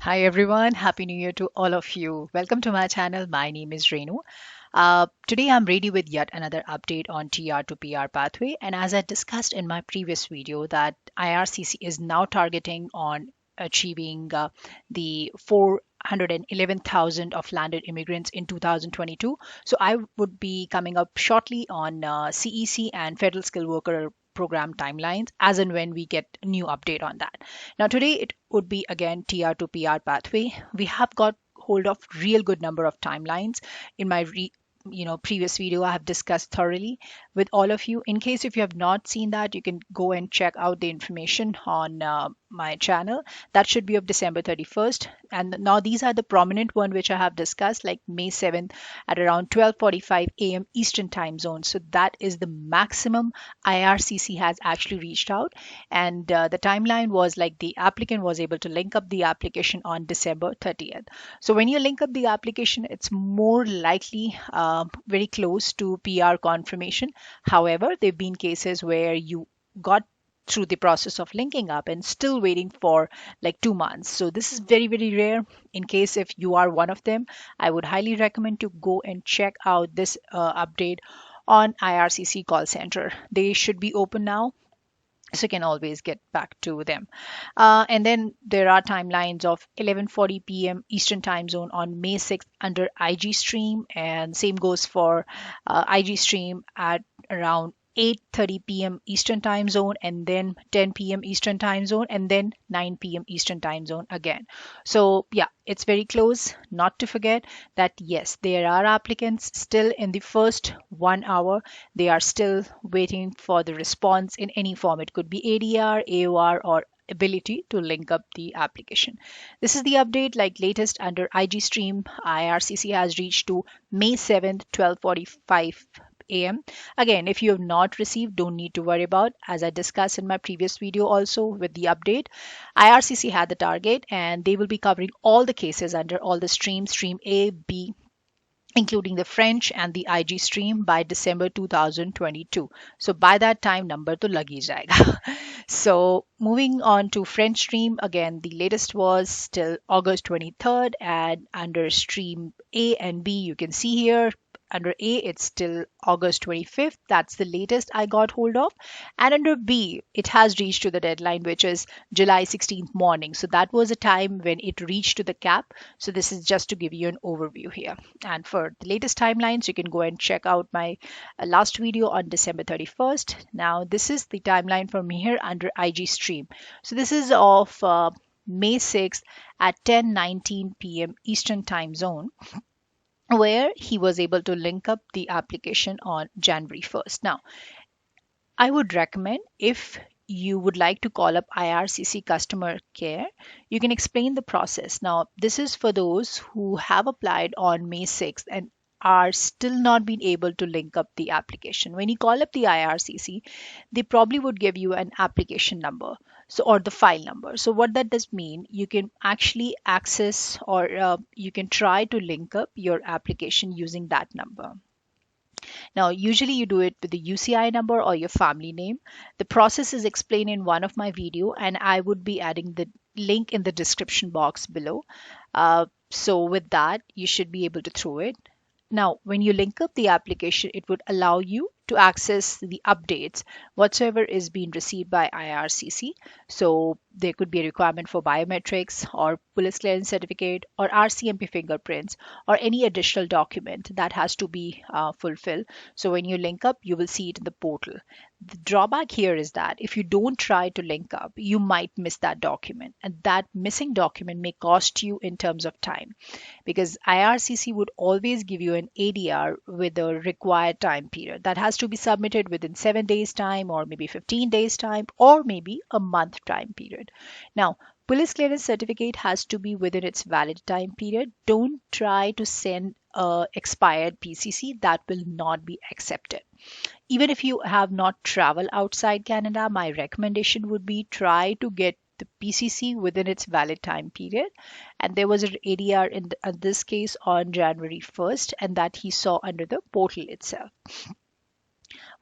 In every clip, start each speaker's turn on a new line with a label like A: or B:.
A: Hi everyone, Happy New Year to all of you. Welcome to my channel. My name is Renu. Today I'm ready with yet another update on TR to PR pathway. And as I discussed in my previous video, that IRCC is now targeting on achieving the 411,000 of landed immigrants in 2022. So I would be coming up shortly on CEC and Federal Skilled Worker Program timelines as and when we get a new update on that. Now today it would be again TR to PR pathway. We have got hold of real good number of timelines in my previous video. I have discussed thoroughly with all of you. In case if you have not seen that, you can go and check out the information on my channel. That should be of December 31st. And now these are the prominent one which I have discussed, like May 7th at around 12:45 a.m. Eastern time zone. So that is the maximum IRCC has actually reached out. And the timeline was like the applicant was able to link up the application on December 30th. So when you link up the application, it's more likely very close to PR confirmation. However, there have been cases where you got through the process of linking up and still waiting for like 2 months. So this is very, very rare. In case if you are one of them, I would highly recommend to go and check out this update on IRCC call center. They should be open now, so you can always get back to them. And then there are timelines of 11:40 p.m. Eastern Time Zone on May 6th under IG Stream, and same goes for IG Stream at around 8:30 p.m. Eastern Time Zone, and then 10 p.m. Eastern Time Zone, and then 9 p.m. Eastern Time Zone again. So yeah, it's very close. Not to forget that yes, there are applicants still in the first 1 hour. They are still waiting for the response in any form. It could be ADR, AOR, or ability to link up the application. This is the update, like latest under IG Stream. IRCC has reached to May 7th, 12:45 a.m. Again, if you have not received, don't need to worry about. As I discussed in my previous video also with the update, IRCC had the target and they will be covering all the cases under all the streams, stream A, B, including the French and the IG stream by December 2022. So by that time, number to lag hi jayega. So moving on to French stream, again, the latest was till August 23rd, and under stream A and B, you can see here under A, it's till August 25th. That's the latest I got hold of. And under B, it has reached to the deadline, which is July 16th morning. So that was a time when it reached to the cap. So this is just to give you an overview here. And for the latest timelines, you can go and check out my last video on December 31st. Now, this is the timeline from here under IG stream. So this is of May 6th at 10:19 p.m. Eastern time zone, where he was able to link up the application on January 1st. Now, I would recommend if you would like to call up IRCC customer care, you can explain the process. Now, this is for those who have applied on May 6th and are still not being able to link up the application. When you call up the IRCC, they probably would give you an application number, so or the file number. So what that does mean, you can actually access or you can try to link up your application using that number. Now, usually you do it with the UCI number or your family name. The process is explained in one of my video, and I would be adding the link in the description box below. So with that, you should be able to throw it. Now, when you link up the application, it would allow you to access the updates whatsoever is being received by IRCC. So there could be a requirement for biometrics or police clearance certificate or RCMP fingerprints or any additional document that has to be fulfilled. So when you link up, you will see it in the portal. The drawback here is that if you don't try to link up, you might miss that document, and that missing document may cost you in terms of time, because IRCC would always give you an ADR with a required time period that has to be submitted within 7 days time, or maybe 15 days time, or maybe a month time period. Now, police clearance certificate has to be within its valid time period. Don't try to send a expired PCC, that will not be accepted. Even if you have not traveled outside Canada, my recommendation would be try to get the PCC within its valid time period. And there was an ADR in this case on January 1st, and that he saw under the portal itself.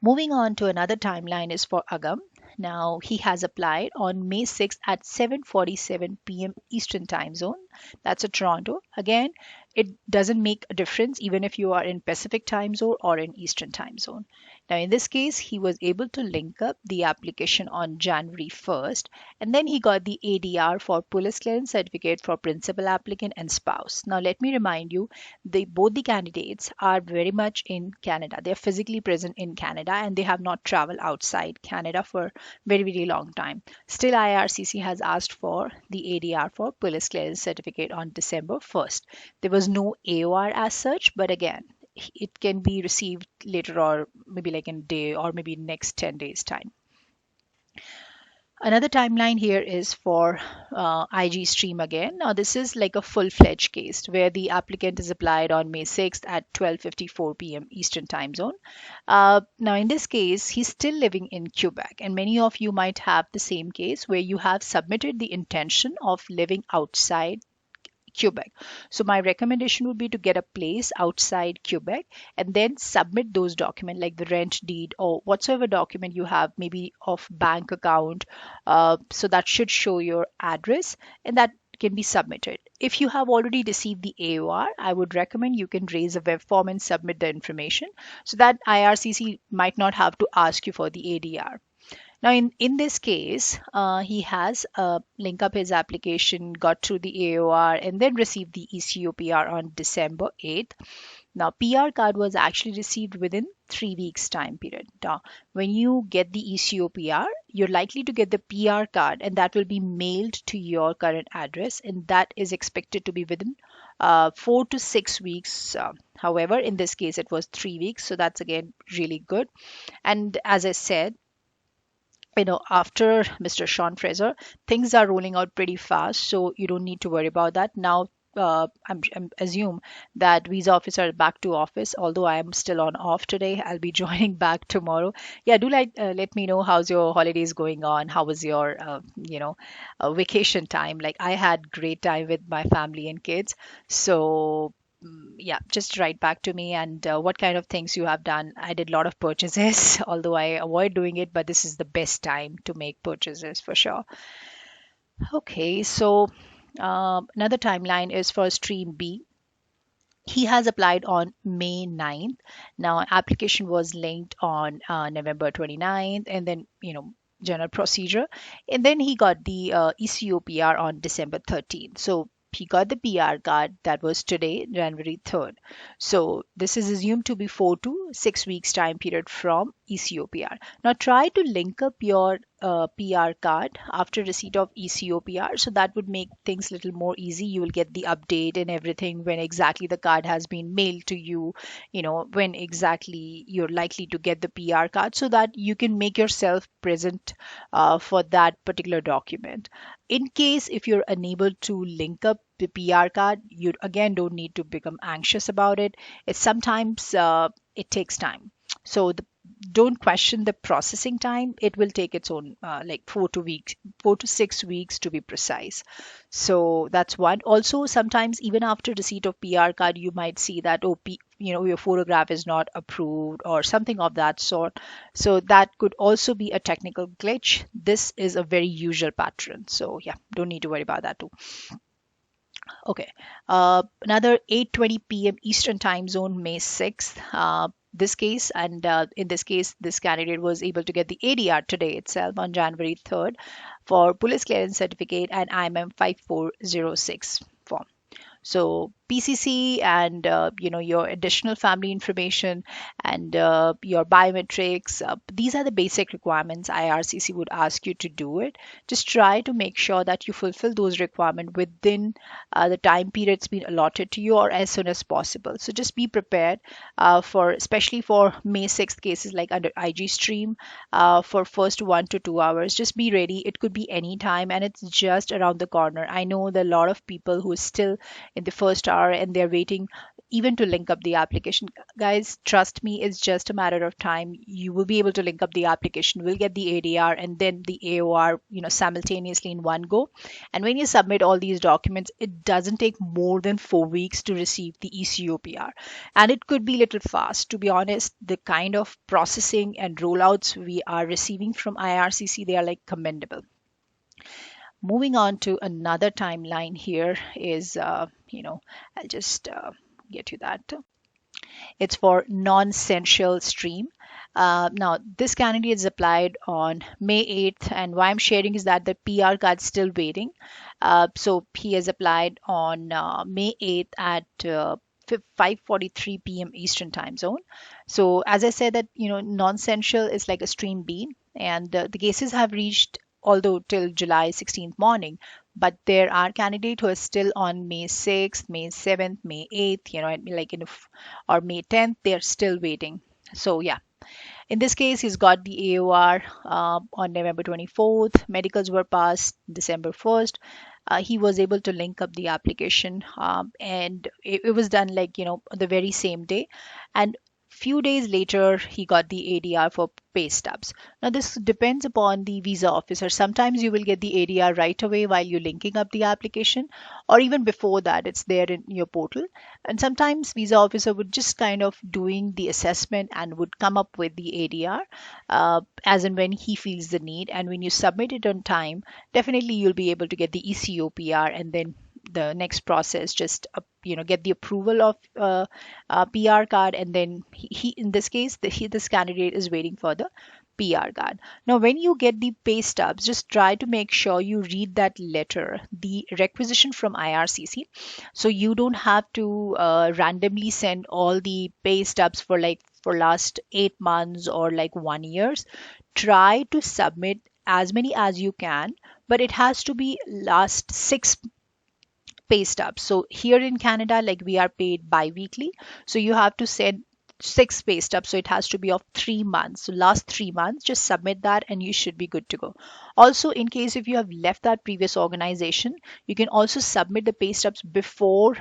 A: Moving on to another timeline is for Agam. Now, he has applied on May 6th at 7:47 p.m. Eastern Time Zone. That's a Toronto. Again, it doesn't make a difference even if you are in Pacific Time Zone or in Eastern Time Zone. Now, in this case, he was able to link up the application on January 1st, and then he got the ADR for police clearance certificate for principal applicant and spouse. Now, let me remind you, both the candidates are very much in Canada. They're physically present in Canada and they have not traveled outside Canada for very, very long time. Still, IRCC has asked for the ADR for police clearance certificate on December 1st. There was no AOR as such, but again, it can be received later or maybe like in a day or maybe next 10 days time. Another timeline here is for IG stream again. Now this is like a full-fledged case where the applicant is applied on May 6th at 12:54 p.m. Eastern Time Zone. Now in this case, he's still living in Quebec, and many of you might have the same case where you have submitted the intention of living outside Quebec. So my recommendation would be to get a place outside Quebec and then submit those documents like the rent deed or whatsoever document you have, maybe of bank account. So that should show your address and that can be submitted. If you have already received the AOR, I would recommend you can raise a web form and submit the information so that IRCC might not have to ask you for the ADR. Now, in this case, he has linked up his application, got through the AOR, and then received the eCOPR on December 8th. Now, PR card was actually received within 3 weeks time period. Now, when you get the eCOPR, you're likely to get the PR card, and that will be mailed to your current address, and that is expected to be within 4 to 6 weeks. However, in this case, it was 3 weeks, so that's again really good. And as I said, after Mr. Sean Fraser, things are rolling out pretty fast, so you don't need to worry about that. Now, I'm assume that visa officer are back to office, although I am still on off today. I'll be joining back tomorrow. Yeah, do let me know how's your holidays going on. How was your, vacation time? Like I had great time with my family and kids. So yeah, just write back to me and what kind of things you have done. I did a lot of purchases, although I avoid doing it, but this is the best time to make purchases for sure. Okay, so another timeline is for stream B. He has applied on May 9th. Now, application was linked on November 29th, and then, general procedure. And then he got the eCOPR on December 13th. So he got the PR card that was today, January 3rd. So this is assumed to be 4 to 6 weeks time period from eCOPR. Now try to link up your PR card after receipt of eCOPR, so that would make things a little more easy. You will get the update and everything when exactly the card has been mailed to you, when exactly you're likely to get the PR card, so that you can make yourself present for that particular document. In case if you're unable to link up the PR card, you again don't need to become anxious about it. It's sometimes it takes time. So don't question the processing time. It will take its own like 4 to 6 weeks to be precise. So that's one. Also, sometimes even after receipt of PR card, you might see that your photograph is not approved or something of that sort. So that could also be a technical glitch. This is a very usual pattern. So yeah, don't need to worry about that too. Okay, another 8:20 p.m. Eastern Time Zone, May 6th. This case, and in this case, this candidate was able to get the ADR today itself on January 3rd for police clearance certificate and IMM 5406 form. So PCC and your additional family information and your biometrics, these are the basic requirements IRCC would ask you to do it. Just try to make sure that you fulfill those requirements within the time period it's been allotted to you or as soon as possible. So just be prepared especially for May 6th cases like under IG stream for first 1 to 2 hours. Just be ready. It could be any time and it's just around the corner. I know there are a lot of people who are still in the first hour and they're waiting even to link up the application. Guys, trust me, it's just a matter of time. You will be able to link up the application, will get the ADR and then the AOR, simultaneously in one go. And when you submit all these documents, it doesn't take more than 4 weeks to receive the eCOPR. And it could be a little fast. To be honest, the kind of processing and rollouts we are receiving from IRCC, they are like commendable. Moving on to another timeline here is, I'll just get you that. It's for non-essential stream. Now, this candidate is applied on May 8th, and why I'm sharing is that the PR card is still waiting. So he has applied on May 8th at 5:43 p.m. Eastern time zone. So as I said that, non-essential is like a stream B, and the cases have reached although till July 16th morning, but there are candidates who are still on May 6th, May 7th, May 8th, or May 10th, they're still waiting. So yeah, in this case, he's got the AOR on November 24th. Medicals were passed December 1st. He was able to link up the application, and it was done the very same day. And few days later, he got the ADR for pay stubs. Now, this depends upon the visa officer. Sometimes you will get the ADR right away while you're linking up the application, or even before that, it's there in your portal. And sometimes visa officer would just kind of doing the assessment and would come up with the ADR as and when he feels the need. And when you submit it on time, definitely you'll be able to get the eCOPR, and then the next process just get the approval of PR card, and then he in this case this candidate is waiting for the PR card. Now when you get the pay stubs, just try to make sure you read that letter, the requisition from IRCC, so you don't have to randomly send all the pay stubs for last 8 months or 1 year. Try to submit as many as you can, but it has to be last 6 pay stubs. So here in Canada, we are paid bi-weekly. So you have to send 6 pay stubs. So it has to be of 3 months. So last 3 months, just submit that and you should be good to go. Also, in case if you have left that previous organization, you can also submit the pay stubs before,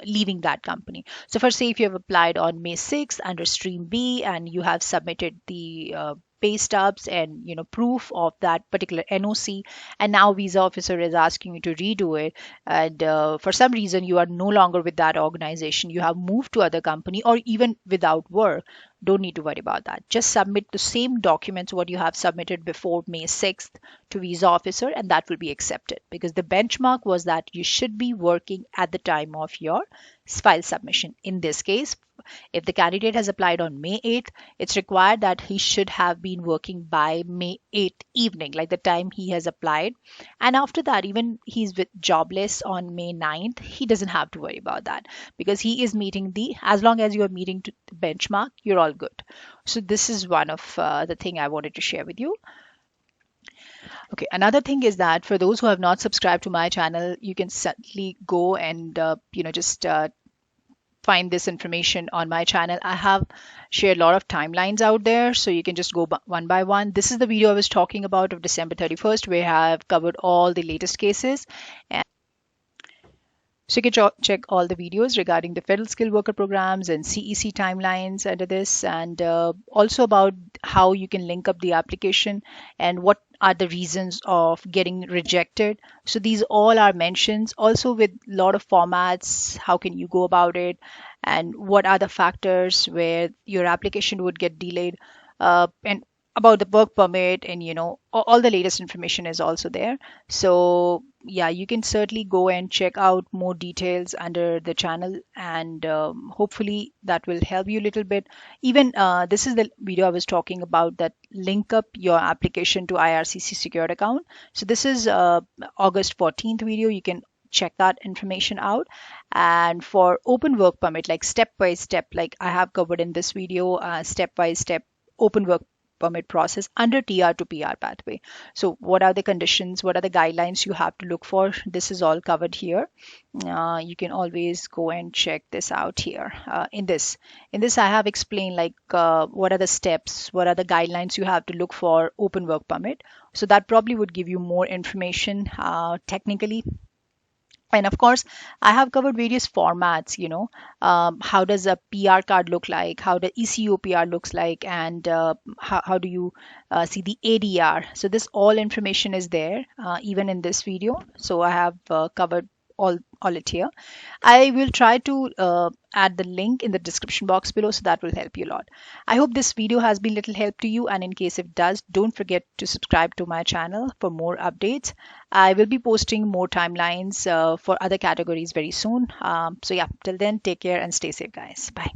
A: leaving that company. So for say if you have applied on May 6th under stream B and you have submitted the pay stubs and proof of that particular NOC, and now visa officer is asking you to redo it, and for some reason you are no longer with that organization, you have moved to other company or even without work, don't need to worry about that. Just submit the same documents what you have submitted before May 6th to visa officer, and that will be accepted, because the benchmark was that you should be working at the time of your file submission. In this case, if the candidate has applied on May 8th, it's required that he should have been working by May 8th evening, like the time he has applied. And after that, even he's jobless on May 9th, he doesn't have to worry about that, because he is meeting as long as you are meeting the benchmark, you're all good. So this is one of the thing I wanted to share with you. Okay, another thing is that for those who have not subscribed to my channel, you can certainly go and just find this information on my channel. I have shared a lot of timelines out there, so you can just go one by one. This is the video I was talking about of December 31st, where I have covered all the latest cases. And so you can check all the videos regarding the federal skilled worker programs and CEC timelines under this, and also about how you can link up the application and what are the reasons of getting rejected. So these all are mentions, also with a lot of formats, how can you go about it, and what are the factors where your application would get delayed, and about the work permit, and all the latest information is also there. So yeah, you can certainly go and check out more details under the channel, and hopefully that will help you a little bit. Even this is the video I was talking about, that link up your application to IRCC secured account. So this is August 14th video. You can check that information out. And for open work permit, like step by step, like I have covered in this video, step by step open work permit process under TR to PR pathway. So what are the conditions, what are the guidelines you have to look for? This is all covered here. You can always go and check this out here. In this I have explained what are the steps, what are the guidelines you have to look for open work permit. So that probably would give you more information technically. And of course, I have covered various formats, how does a PR card look like, how the ECOPR looks like, and how do you see the ADR. So this all information is there, even in this video. So I have covered all it here. I will try to add the link in the description box below, so that will help you a lot. I hope this video has been little help to you, and in case it does, don't forget to subscribe to my channel for more updates. I will be posting more timelines for other categories very soon. So yeah, till then, take care and stay safe, guys. Bye.